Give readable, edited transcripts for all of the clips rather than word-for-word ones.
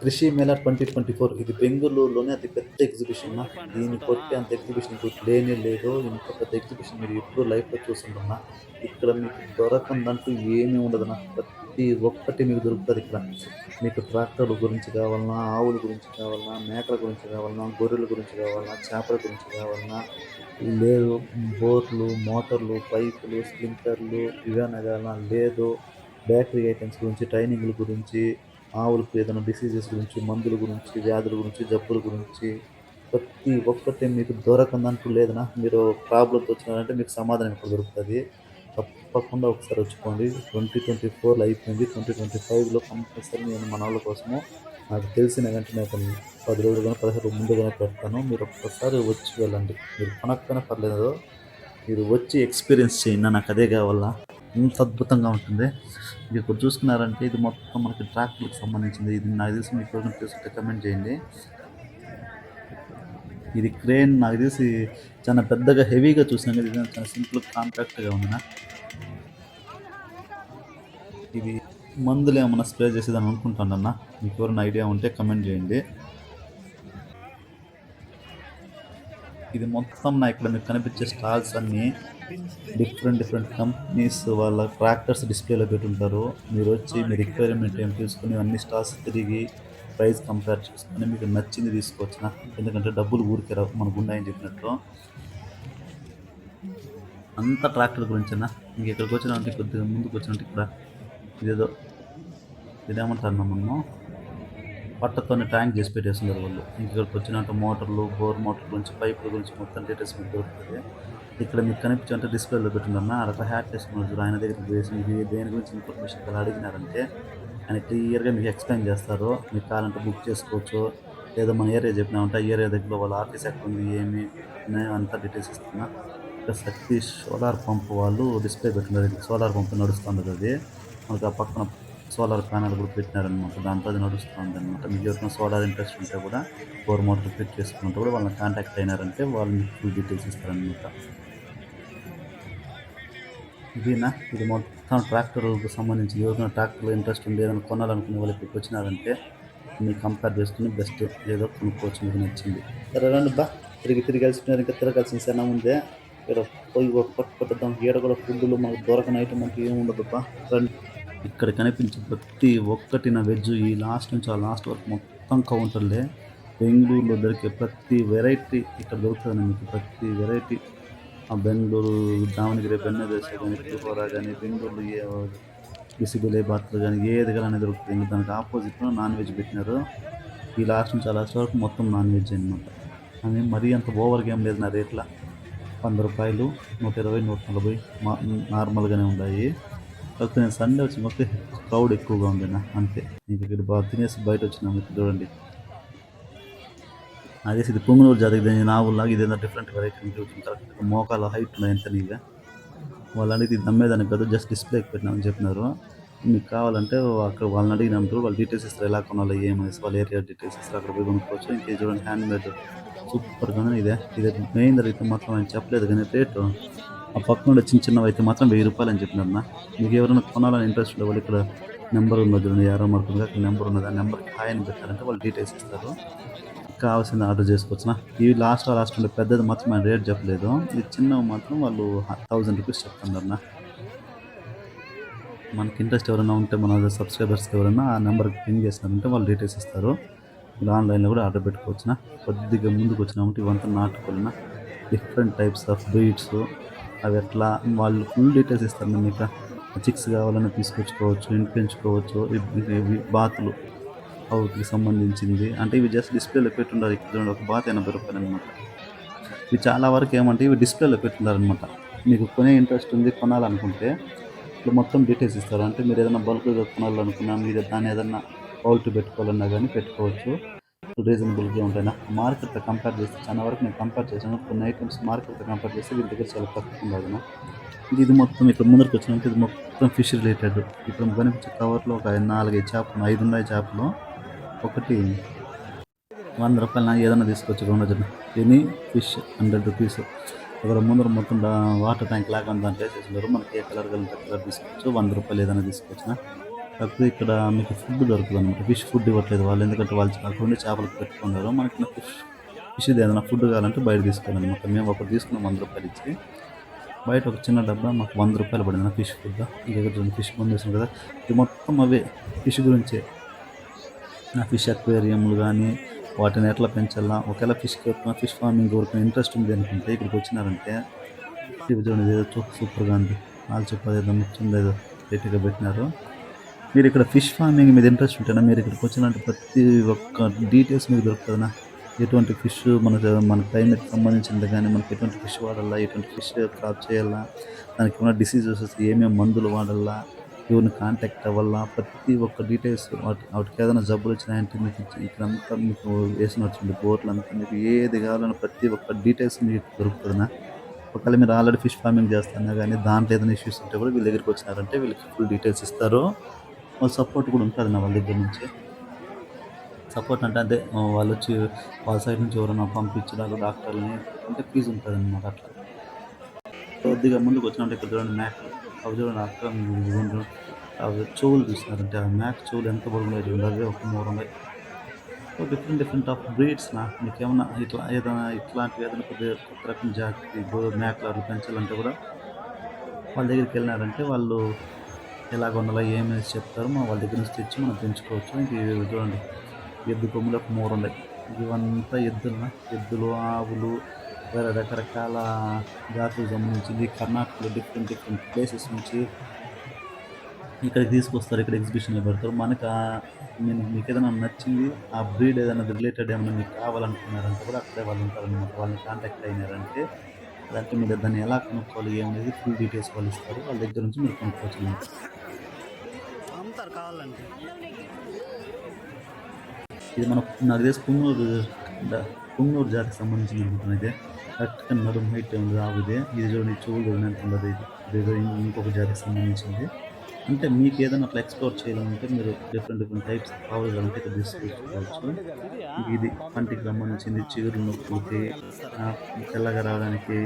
కృషి మేళా 2024 ఇది బెంగుళూరులోనే అతి పెద్ద ఎగ్జిబిషన్. దీన్ని కొట్టే అంత ఎగ్జిబిషన్ ఇంకోటి లేనే లేదు. ఇంత పెద్ద ఎగ్జిబిషన్ మీరు ఎప్పుడు లైఫ్‌లో చూసుండరన్నా. ఇక్కడ మీకు దొరకందంటూ ఏమీ ఉండదన్నా. ప్రతి ఒక్కటి మీకు దొరుకుతదిక్కడ. మీకు ట్రాక్టర్ల గురించి కావాలన్నా, ఆవుల గురించి కావాలన్నా, మేకల గురించి కావాలన్నా, గొర్రెల గురించి కావాలన్నా, చేపల గురించి కావాలన్నా, లేదు బోర్లు, మోటార్లు, పైపులు, స్ప్రింక్లర్లు ఇవేనా కావాలన్నా, లేదు బేకరీ ఐటెమ్స్ గురించి, ట్రైనింగ్‌ల గురించి, ఆవులకు ఏదైనా డిసీజెస్ గురించి, మందుల గురించి, వ్యాధుల గురించి, జబ్బుల గురించి ప్రతి ఒక్కటి మీకు దొరకందంటూ లేదన్నా. మీరు ప్రాబ్లమ్‌తో వచ్చినారంటే మీకు సమాధానం ఇక్కడ దొరుకుతది. తప్పకుండా ఒకసారి వచ్చుకోండి. 2024లో అయిపోయింది. 2025లో కంపల్సరీ నేను మనోళ్ళ కోసము నాకు తెలిసిన వెంటనే ఒక 10 రోజులు గాని, 15 రోజులు ముందుగానే పెడతాను. మీరు ఒక్కసారి వచ్చి వెళ్ళండి. మీరు కొనకపోయినా పర్లేదు. మీరు వచ్చి ఎక్స్‌పీరియన్స్ చేయండి. నాకదే కావాలా. అంత అద్భుతంగా ఉంటుంది. మీరిప్పుడు చూసుకున్నారంటే ఇది మొత్తం మనకి ట్రాక్టర్‌లకు సంబంధించింది. ఇది నాకు తెలిసి మీకు ఎవరైనా తెలుసుంటే కమెంట్ చేయండి. ఇది క్రేన్ నాకు తెలిసి చాలా పెద్దగా హెవీగా చూసినా కదా, ఇది చాలా సింపుల్ కాంపాక్ట్‌గా ఉందినా. ఇది మందులు ఏమన్నా స్ప్రే చేసేదని అనుకుంటానన్నా. మీకు ఎవరైనా ఐడియా ఉంటే కమెంట్ చేయండి. ఇది మొత్తం నా ఇక్కడ మీకు కనిపించే స్టాల్స్ అన్నీ డిఫరెంట్ కంపెనీస్ వాళ్ళ ట్రాక్టర్స్ డిస్ప్లేలో పెట్టుంటారు. మీరు వచ్చి మీ రిక్వైర్మెంట్ ఏం తీసుకుని అన్ని స్టాల్స్ తిరిగి ప్రైస్ కంపేర్ చేసుకొని మీకు నచ్చింది తీసుకోవచ్చునా. ఎందుకంటే డబ్బులు ఊరికే రావు, మనకు ఉన్నాయని చెప్పినట్లు. అంత ట్రాక్టర్ గురించేనా. ఇంక ఇక్కడికి వచ్చినామంటే కొద్దిగా ముందుకు వచ్చినట్టు ఇక్కడ ఇదేదో ఇదేమంటారు మనము పట్టతోనే ట్యాంక్ చేసి పెట్టేస్తున్నారు వాళ్ళు. ఇక్కడికి వచ్చినట్టు మోటార్లు, బోర్ మోటార్ గురించి, పైపుల గురించి మొత్తం డీటెయిల్స్ మీకు దొరుకుతుంది. ఇక్కడ మీకు కనిపించే డిస్ప్లేలో పెట్టున్నారన్న అక్కడ హ్యాట్ వేసుకున్నారు. ఆయన దగ్గర వేసి మీకు దేని గురించి ఇన్ఫర్మేషన్ కదా అడిగినారంటే ఆయన క్లియర్గా మీకు ఎక్స్ప్లెయిన్ చేస్తారు. మీకు కావాలంటే బుక్ చేసుకోవచ్చు. లేదా మన ఏరియా చెప్పినామంటే ఆ ఏరియా దగ్గర వాళ్ళ ఆఫీస్ ఎక్కడ ఉంది, ఏమి అంతా డీటెయిల్స్ ఇస్తున్నా. ఇక్కడ సతీష్ సోలార్ పంప్ వాళ్ళు డిస్ప్లే పెట్టినారు. సోలార్ పంప్ నడుస్తుంది. అది మనకు ఆ పక్కన సోలార్ ప్యానల్ కూడా పెట్టినారనమాట. దాంట్లో అది నడుస్తుంది అనమాట. మీకు ఎవరికైనా సోలార్ ఇంట్రెస్ట్ ఉంటే కూడా బోర్ మోటార్ ఫిట్ చేసుకుంటే కూడా వాళ్ళని కాంటాక్ట్ అయినారంటే వాళ్ళు మీకు ఫుల్ డీటెయిల్స్ ఇస్తారనమాట. ఇది మొత్తం ట్రాక్టర్లకు సంబంధించి ఎవరికైనా ట్రాక్టర్లో ఇంట్రెస్ట్ ఉంది, ఏదైనా కొనాలనుకునే వాళ్ళు ఇక్కడికి వచ్చినారంటే మీరు కంపేర్ చేసుకుని బెస్ట్ ఏదో కొనుక్కోవచ్చు మీకు నచ్చింది. సరే రండి బా, తిరిగి కలిసిపోయినారు. ఇంకా తిరగాల్సిన శనం ఉందే. ఇక్కడ పోయి ఒక పట్టుద్దాం. ఈడ కూడా ఫుడ్లు మనకు దొరకని ఐటమ్ అంటే ఏముండదు బా, రండి. ఇక్కడ కనిపించే ప్రతి ఒక్కటి నా వెజ్. ఈ లాస్ట్ నుంచి ఆ లాస్ట్ వరకు మొత్తం కౌంటర్లే. బెంగళూరులో దొరికే ప్రతి వెరైటీ ఇక్కడ దొరుకుతుంది మీకు. ప్రతి వెరైటీ ఆ బెంగళూరు దావణగిరి బెన్న దోశ కానీ, పులిహోర కానీ, బెంగళూరు బిసిబిలే బాత్లు కానీ ఏది కానీ దొరుకుతుంది. ఇంకా దానికి ఆపోజిట్లో నాన్ వెజ్ పెట్టినారు. ఈ లాస్ట్ నుంచి ఆ లాస్ట్ వరకు మొత్తం నాన్ వెజ్ అనమాట. అని మరీ అంత ఓవర్గా ఏం లేదు నా రేట్ల. 100 రూపాయలు, 120, 140 నార్మల్గానే ఉన్నాయి. కాకపోతే నేను సండే వచ్చి మొత్తం క్రౌడ్ ఎక్కువగా ఉండినా అంతే. ఇంక ఇక్కడ బాగా తినేసి బయట వచ్చినాము. ఇక్కడ చూడండి, అదే ఇది పొంగునూరు జాతికి నా ఊళ్ళలాగా ఇదేదో డిఫరెంట్ వెరైటీ కరెక్ట్గా మోకాల హైట్ ఉన్నాయి ఎంత నీగా. వాళ్ళు ఇది నమ్మేదానికి కాదు, జస్ట్ డిస్ప్లేకి పెట్టినామని చెప్పినారు. మీకు కావాలంటే అక్కడ వాళ్ళని అడిగినప్పుడు వాళ్ళు డీటెయిల్స్ ఇస్తారు, ఎలా కొనాలి ఏమనేసి వాళ్ళ ఏరియా డీటెయిల్స్ ఇస్తారు. అక్కడ పోయి కొనుక్కోవచ్చు. ఇంకే చూడండి హ్యాండ్ మేడ్ సూపర్గా ఇదే మెయిన్ అయితే మాత్రం ఆయన చెప్పలేదు కానీ రేటు ఆ పక్కన చిన్నవి అయితే మాత్రం 1000 రూపాయలు అని చెప్పినారన్న. మీకు ఎవరైనా కొనాలని ఇంట్రెస్ట్ ఉండే వాళ్ళు ఇక్కడ నెంబర్ ఉన్నది చూడండి, యారో మార్కుగా అక్కడ నెంబర్ ఉన్నది. ఆ నెంబర్కి హాయ్ అని పెట్టారంటే వాళ్ళు డీటెయిల్స్ ఇస్తారు. కావాల్సింది ఆర్డర్ చేసుకోవచ్చునా. ఇవి లాస్ట్ ఉండే పెద్దది మాత్రం ఆయన రేట్ చెప్పలేదు. ఇది చిన్నవి మాత్రం వాళ్ళు 1000 రూపీస్ చెప్తున్నారన్న. మనకి ఇంట్రెస్ట్ ఎవరైనా ఉంటే మన సబ్స్క్రైబర్స్కి ఎవరైనా ఆ నెంబర్కి పింగ్ చేసినారంటే వాళ్ళు డీటెయిల్స్ ఇస్తారు. మీరు ఆన్లైన్లో కూడా ఆర్డర్ పెట్టుకోవచ్చునా. కొద్దిగా ముందుకు వచ్చినామంటే ఇవంతా నాటుకోవాలన్నా డిఫరెంట్ టైప్స్ ఆఫ్ బ్రీడ్స్. అవి ఎట్లా వాళ్ళు ఫుల్ డీటెయిల్స్ ఇస్తారు. మీకు చిక్స్ కావాలని తీసుకొచ్చుకోవచ్చు, ఇంటి పెంచుకోవచ్చు. ఇవి బాతులు అవుకి సంబంధించింది అంటే ఇవి జస్ట్ డిస్ప్లేలో పెట్టుండారు. ఇక్కడ ఒక బాత్ 80 రూపాయలు అనమాట. ఇవి చాలా వరకు ఏమంటే ఇవి డిస్ప్లేలో పెట్టుండారనమాట. మీకు కొనే ఇంట్రెస్ట్ ఉంది కొనాలనుకుంటే ఇట్లా మొత్తం డీటెయిల్స్ ఇస్తారు. అంటే మీరు ఏదైనా బల్క్గా కొనాలనుకున్నా, మీరు దాన్ని ఏదైనా పౌల్ట్రీ పెట్టుకోవాలన్నా కానీ పెట్టుకోవచ్చు. రీజనబుల్గా ఉంటాయి. మార్కెట్తో కంపేర్ చేస్తే చాలా వరకు నేను కంపేర్ చేశాను. కొన్ని ఐటమ్స్ మార్కెట్తో కంపేర్ చేస్తే వీళ్ళ దగ్గర చాలా తక్కువ ఉండదు. ఇది మొత్తం ఇక్కడ ముందరికి వచ్చినాక ఇది మొత్తం ఫిష్ రిలేటెడ్. ఇప్పుడు కనిపించే కవర్లో ఒక 4-5 చేపలు, 5 ఉన్నాయి చేపలు. ఒకటి 100 రూపాయలు ఏదైనా తీసుకోవచ్చు. 2 ఎనీ ఫిష్ 100 రూపీస్. ఇక్కడ ముందర మొత్తం వాటర్ ట్యాంక్ లాగా దాంట్లో వేసేసినారు. మనకి ఏ కలర్ కలిగితే కలర్ తీసుకోవచ్చు. 100 రూపాయలు ఏదైనా తీసుకోవచ్చు. కాకపోతే ఇక్కడ మీకు ఫుడ్ దొరకదనమాట. ఫిష్ ఫుడ్ ఇవ్వట్లేదు వాళ్ళు. ఎందుకంటే వాళ్ళు అక్కడ ఉండే చేపలకు పెట్టుకున్నారు. మనకి ఫిష్‌ది ఏదైనా ఫుడ్ కావాలంటే బయట తీసుకోవాలనమాట. మేము ఒకటి తీసుకున్నాం రూ. 100 ఇచ్చి. బయట ఒక చిన్న డబ్బా మాకు రూ. 100 పడింది నా ఫిష్ ఫుడ్. ఇంక చూడండి ఫిష్ బొమ్మ వేసాను కదా! ఇది మొత్తం అవే ఫిష్ గురించే. ఆ ఫిష్ అక్వేరియంలు గానీ, వాటిని ఎట్లా పెంచాలా, ఒకవేళ ఫిష్ ఫార్మింగ్ వరకు ఇంట్రెస్ట్ ఉంది అనుకుంటే ఇక్కడికొచ్చినారంటే ఇవి చూడండి ఇదేదో సూపర్‌గా ఉంది. ఆల్చిప్ప ఏదో ముచ్చిందేదో నీట్‌గా పెట్టినారు. మీరిక్కడ ఫిష్ ఫార్మింగ్ మీద ఇంట్రెస్ట్ ఉంటేనా మీరిక్కడికొచ్చినారంటే ప్రతి ఒక్క డీటెయిల్స్ మీకు దొరుకుతదనా. ఎటువంటి ఫిష్ మన క్లైమేట్‌కి సంబంధించింది గానీ, మనకి ఎటువంటి ఫిష్ వాడాలా, ఎటువంటి ఫిష్ క్రాప్ చేయాలా, దానికేమైనా డిసీజెస్ వస్తే ఏమేమి మందులు వాడాలా, ఎవరిని కాంటాక్ట్ అవ్వాలా, ప్రతి ఒక్క డీటెయిల్స్ వాటికేదైనా జబ్బులొచ్చినాయంటే మీకు ఇక్కడంతా మీకు వేసినట్టుంది బోర్డులంతా మీకు ఏది కావాలన్నా ప్రతి ఒక్క డీటెయిల్స్ మీకు దొరుకుతదనా. ఒకవేళ మీరు ఆల్రెడీ ఫిష్ ఫార్మింగ్ చేస్తున్నా గానీ, దాంట్లో ఏదైనా ఇష్యూస్ ఉంటే కూడా వీళ్ళ దగ్గరికొచ్చినారంటే వీళ్ళకి ఫుల్ డీటెయిల్స్ ఇస్తారు. సపోర్ట్ కూడా ఉంటది వాళ్ళ దగ్గర నుంచి. సపోర్ట్ అంటే అదే వాళ్ళొచ్చి వాళ్ళ సైడ్ నుంచి ఎవరైనా పంపించడాలు డాక్టర్‌లని అంటే ఫీజ్ ఉంటదనమాట అట్లా. కొద్దిగా ముందుకొచ్చినామంటే ఇక్కడ చూడండి మేకలు. అవి చూడండి అక్కడ అవి చెవులు చూసినారంటే ఆ మేక చెవులు ఎంత పొడుగున్నాయో చూడండి. అవే ఒక 3 ఉన్నాయి. సో డిఫరెంట్ డిఫరెంట్ ఆఫ్ బ్రీడ్స్‌నా మీకేమన్నా ఇట్లా ఏదైనా ఇట్లాంటివి ఏదైనా కొద్దిగా కొత్త రకం జాతి మేకలు అట్లా పెంచాలంటే కూడా వాళ్ళ దగ్గరికెళ్ళినారంటే వాళ్ళు ఎలాగ వండాలా ఏమనేసి చెప్తారు. మనం వాళ్ళ దగ్గర నుంచి తెచ్చి మనం పెంచుకోవచ్చు. ఇంక ఇవి చూడండి ఎద్దు కొమ్ములు ఒక 3 ఉన్నాయి. ఇవంతా ఎద్దులు, ఆవులు వేరే రకరకాల జాతులకు సంబంధించింది. కర్ణాటకలో డిఫరెంట్ డిఫరెంట్ ప్లేసెస్ నుంచి ఇక్కడికి తీసుకొస్తారు. ఇక్కడ ఎగ్జిబిషన్‌లో పెడతారు. మీకేదైనా నచ్చింది ఆ బ్రీడ్ ఏదైనా రిలేటెడ్ ఏమన్నా మీకు కావాలనుకున్నారంటే కూడా అక్కడే వాళ్ళు ఉంటారనమాట. వాళ్ళని కాంటాక్ట్ అయినారంటే లేదంటే మీరు దాన్ని ఎలా కొనుక్కోవాలి ఏమనేది ఫుల్ డీటెయిల్స్ వాళ్ళు ఇస్తారు. వాళ్ళ దగ్గర నుంచి మీరు కొనుక్కోవచ్చనమాట. అమ్ముతారు కావాలంటే. ఇది నాకు తెలిసి పుంగనూరు జాతికి సంబంధించింది అనుకుంటున్నా ఇది. కరెక్ట్‌గా నడుము హైట్ ఉంది ఆవుది. ఇది చూడండి చెవులు చూడండి ఎంత ఉండదో ఇది. ఇదేదో ఇంకొక జాతికి సంబంధించింది. అంటే మీకేదైనా అట్లా ఎక్స్‌ప్లోర్ చేయాలంటే మీరు డిఫరెంట్ డిఫరెంట్ టైప్స్ ఆవులంటే ఇక్కడ తీసుకొచ్చుకోవచ్చు. ఇది పంటికి సంబంధించింది, చిగురు నొప్పులకి, తెల్లగా రావడానికి,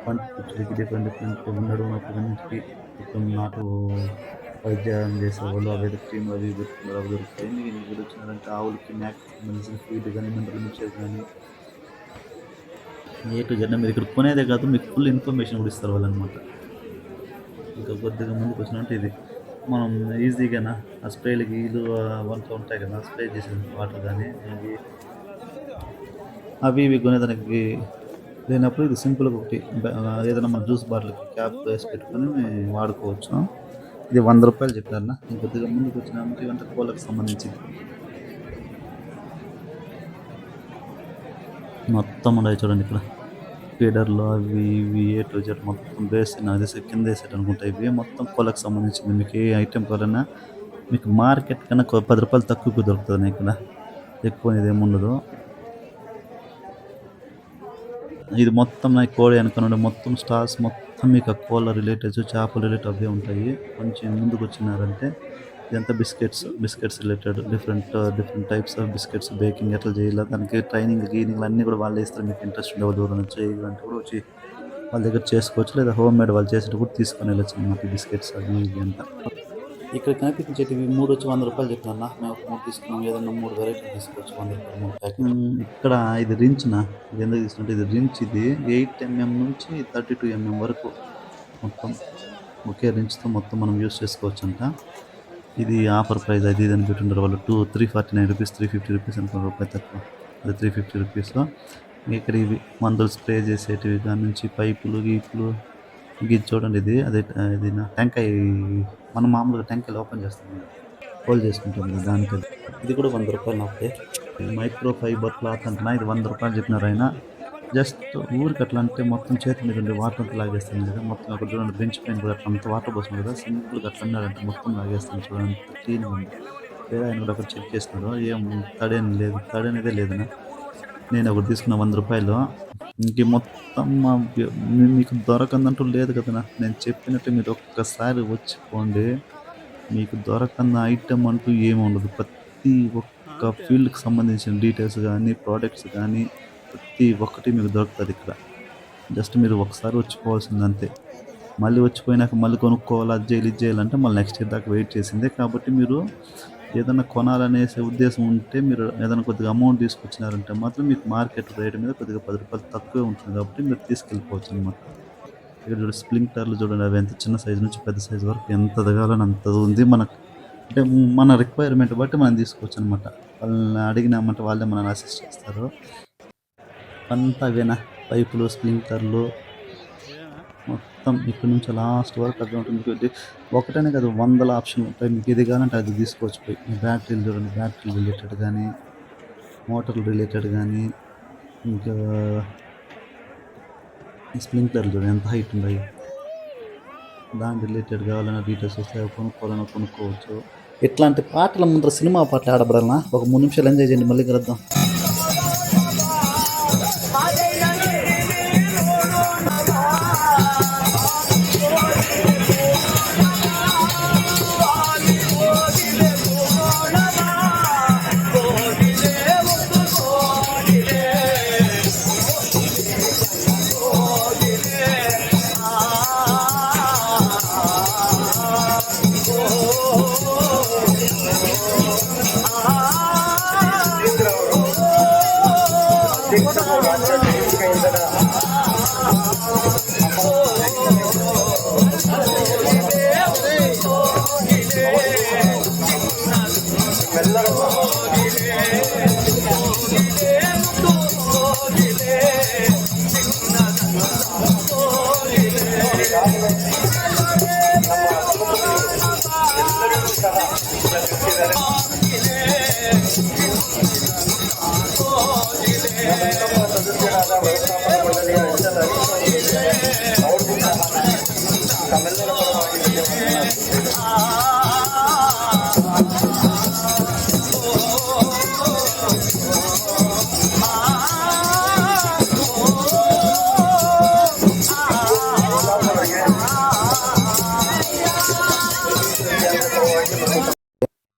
పంటి పుచ్చులకి డిఫరెంట్ డిఫరెంట్ నడుము నొప్పులన్నిటికి ఇప్పుడు నాటు వైద్యం చేసేవాళ్ళు అవేదో క్రీమ్‌లు అవి పెట్టుకున్నారు. అవి దొరుకుతాయి. మీరొచ్చినారంటే ఆవులకి, మేకకి సంబంధించిన ఫీడ్ గానీ, మినరల్ మిక్చర్ గానీ ఏ టు జెడ్ మీరు ఇక్కడ కొనేదే కాదు మీకు ఫుల్ ఇన్ఫర్మేషన్ కూడా ఇస్తారు వాళ్ళనమాట. ఇంకా కొద్దిగా ముందుకొచ్చినామంటే ఇది. మనం ఈజీగాన ఆ స్ప్రేలు గీలు అవంతా ఉంటాయి కదా! స్ప్రే చేసే వాటర్ గానీ అవి ఇవి కొనేదానికి లేనప్పుడు ఇది సింపుల్‌గా ఒకటి ఏదైనా మన జ్యూస్ బాటిల్‌కి క్యాప్ వేసి పెట్టుకొని వాడుకోవచ్చు. ఇది రూ. 100 చెప్పారన్న. ఇంకొద్దిగా ముందుకొచ్చినామంటే ఇవంతా కోళ్ళకి సంబంధించింది. మొత్తం ఉన్నాయి చూడండి ఇక్కడ. ఫీడర్‌లు అవి ఇవి ఏ టు జెడ్ మొత్తం నాకు తెలిసి కిందేసేటనుకుంటా ఇవి. మొత్తం కోళ్ళకి సంబంధించింది. మీకు ఏ ఐటెమ్ కావాలన్నా మీకు మార్కెట్ కన్నా రూ. 10 తక్కువకి దొరుకుతదన్న ఇక్కడ. ఎక్కువ ఇదేముండదు. ఇది మొత్తం నా కోడి వెనక మొత్తం స్టాల్స్ మొత్తం మీకు ఆ కోళ్ళ రిలేటెడ్స్, చేపల రిలేటెడ్ అవే ఉంటాయి. కొంచెం ముందుకొచ్చినారంటే ఇదంతా biscuits related different types of biscuits baking ఎట్లా చేయాలా దానికి గీనింగ్‌లు అన్నీ కూడా వాళ్ళే ఇస్తారు. మీకు ఇంట్రెస్ట్ ఉండే వాళ్ళు ఎవరైనా చేయాలంటే కూడా వచ్చి వాళ్ళ దగ్గర చేసుకోవచ్చు. లేదా హోమ్‌మేడ్ వాళ్ళు చేసేటివి కూడా తీసుకొని వెళ్ళొచ్చనమాట. ఈ బిస్కెట్స్ అవి ఇవి అంతా. ఇక్కడ కనిపించేటివి 3 వచ్చి రూ. 100 చెప్పినారన్న. మేము ఒక 3 తీసుకున్నాం. ఏదన్నా 3 వెరైటీలు తీసుకోవచ్చు. రూ. 100 3 ప్యాకెట్లు. ఇక్కడ ఇది రించ్‌నా ఇది ఎందుకు తీసుకుంటే ఇది రించ్ ఇది 8 ఎంఎం నుంచి 32 ఎంఎం వరకు మొత్తం ఒకే రించ్‌తో మొత్తం మనం యూజ్ చేసుకోవచ్చంట. ఇది ఆఫర్ ప్రైస్ అది ఇది అని పెట్టుంటారు వాళ్ళు. 349 రూపీస్, 350 రూపీస్ అనుకో రూపాయి తక్కువ. అది 350 రూపీస్‌లో ఇక్కడ ఇవి మందులు స్ప్రే చేసేటివి దాని నుంచి పైపులు, గీపులు ఇది చూడండి ఇది ఇది టెంకాయ మనం మామూలుగా టెంకాయలు ఓపెన్ చేస్తాం కదా! హోల్ చేసుకుంటాం కదా! దానికది. ఇది కూడా రూ. 100 నాకే. ఇది మైక్రో ఫైబర్ క్లాత్ అంటనా ఇది రూ. 100 చెప్పినారాయన. జస్ట్ ఊరికి అట్లా అంటే మొత్తం చేతి మీద ఉండే వాటర్ అంతా లాగేస్తుంది కదా! మొత్తం అక్కడ చూడండి బెంచ్ పైన కూడా అట్లా అంత వాటర్ పోసినారు కదా! సింపుల్‌గా అట్లా అన్నాడంటే మొత్తం లాగేస్తుంది చూడండి ఎంత క్లీన్‌గా ఉంది. వేరే ఆయన కూడా అక్కడ చెక్ చేసినాడు. ఏం తడేం లేదు. తడనేదే లేదన్న. నేను ఒకటి తీసుకున్న రూ. 100 ఇంక మొత్తం మీకు దొరకందంటూ లేదు కదన్నా. నేను చెప్పినట్టు మీరు ఒక్కసారి వచ్చి పోండి. మీకు దొరకని ఐటెమ్ అంటూ ఏమి ఉండదు. ప్రతి ఒక్క ఫీల్డ్‌కి సంబంధించిన డీటెయిల్స్ గానీ, ప్రొడక్ట్స్ గానీ ప్రతి ఒక్కటి మీకు దొరుకుతది ఇక్కడ. జస్ట్ మీరు ఒకసారి వచ్చి పోవాల్సింది అంతే. మళ్ళీ వచ్చిపోయినాక మళ్ళీ కొనుక్కోవాలి, అది చేయాలి, ఇది చేయాలంటే మళ్ళీ నెక్స్ట్ ఇయర్ దాకా వెయిట్ చేసిందే. కాబట్టి మీరు ఏదన్నా కొనాలనేసే ఉద్దేశం ఉంటే మీరు ఏదైనా కొద్దిగా అమౌంట్ తీసుకొచ్చినారంటే మాత్రం మీకు మార్కెట్ రేట్ మీద కొద్దిగా రూ. 10 తక్కువే ఉంటుంది కాబట్టి మీరు తీసుకెళ్ళిపోవచ్చు అనమాట. ఇక్కడ చూడండి స్ప్లింక్లర్లు చూడండి, అవి ఎంత చిన్న సైజు నుంచి పెద్ద సైజు వరకు ఎంత దిగాలని అంత ఉంది మనకు. అంటే మన రిక్వైర్మెంట్ బట్టి మనం తీసుకోవచ్చు అనమాట. వాళ్ళని అడిగినామంటే వాళ్ళే మనల్ని అసిస్ట్ చేస్తారు. అంతా అవేనా పైపులు, స్ప్లింక్లర్లు మొత్తం ఇక్కడ నుంచి లాస్ట్ వరకు అదే ఉంటుంది. మీకు ఒకటనే కాదు, వందల ఆప్షన్లు ఉంటాయి. మీకు ఇది కావాలంటే అది తీసుకోవచ్చు పోయి. ఈ బ్యాటరీలు చూడండి, బ్యాటరీలు రిలేటెడ్ కానీ, మోటార్లు రిలేటెడ్ కానీ, ఇంకా ఈ స్ప్లింక్లర్లు చూడండి ఎంత హైట్ ఉన్నాయి. దాని రిలేటెడ్ కావాలన్నా డీటెయిల్స్ వస్తాయి, అవి కొనుక్కోవాలన్నా కొనుక్కోవచ్చు. ఇట్లాంటి పాటల ముందర సినిమా పాటలు ఆడబడాలన్నా ఒక 3 నిమిషాలు ఎంజాయ్ చేయండి, మళ్ళీ కలుద్దాం.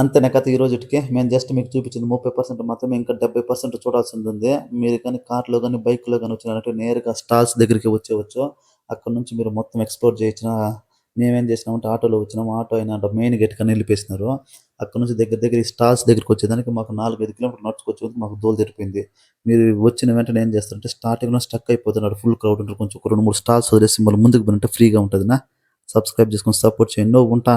అంతేనా కథ ఈ రోజుకి. మేము జస్ట్ మీకు చూపించింది 30% మాత్రమే, ఇంకా 70% చూడాల్సింది ఉంది. మీరు కానీ కార్లో కానీ బైక్లో కానీ వచ్చినారంటే నేరుగా స్టాల్స్ దగ్గరికి వచ్చేవచ్చు. అక్కడ నుంచి మీరు మొత్తం ఎక్స్ప్లోర్ చేయొచ్చిన. మేమేం చేసినామంటే ఆటోలో వచ్చినాము, ఆటో అయినా మెయిన్ గేట్ కానీ నిలిపేసినారు. అక్కడ నుంచి దగ్గర ఈ స్టాల్స్ దగ్గరికి వచ్చేదానికి మాకు 4-5 కిలోమీటర్లు నడుచుకొచ్చేందుకు మాకు దోలు తెరిపోయింది. మీరు వచ్చిన వెంటనే ఏం చేస్తారంటే స్టార్టింగ్లో స్టక్ అయిపోతున్నారు, ఫుల్ క్రౌడ్ ఉంటారు. కొంచెం ఒక 2-3 స్టాల్స్ వదిలేసి మళ్ళీ ముందుకు పోయినట్టే ఫ్రీగా ఉంటుంది. సబ్స్క్రైబ్ చేసుకొని సపోర్ట్ చేయండి. ఉంటా.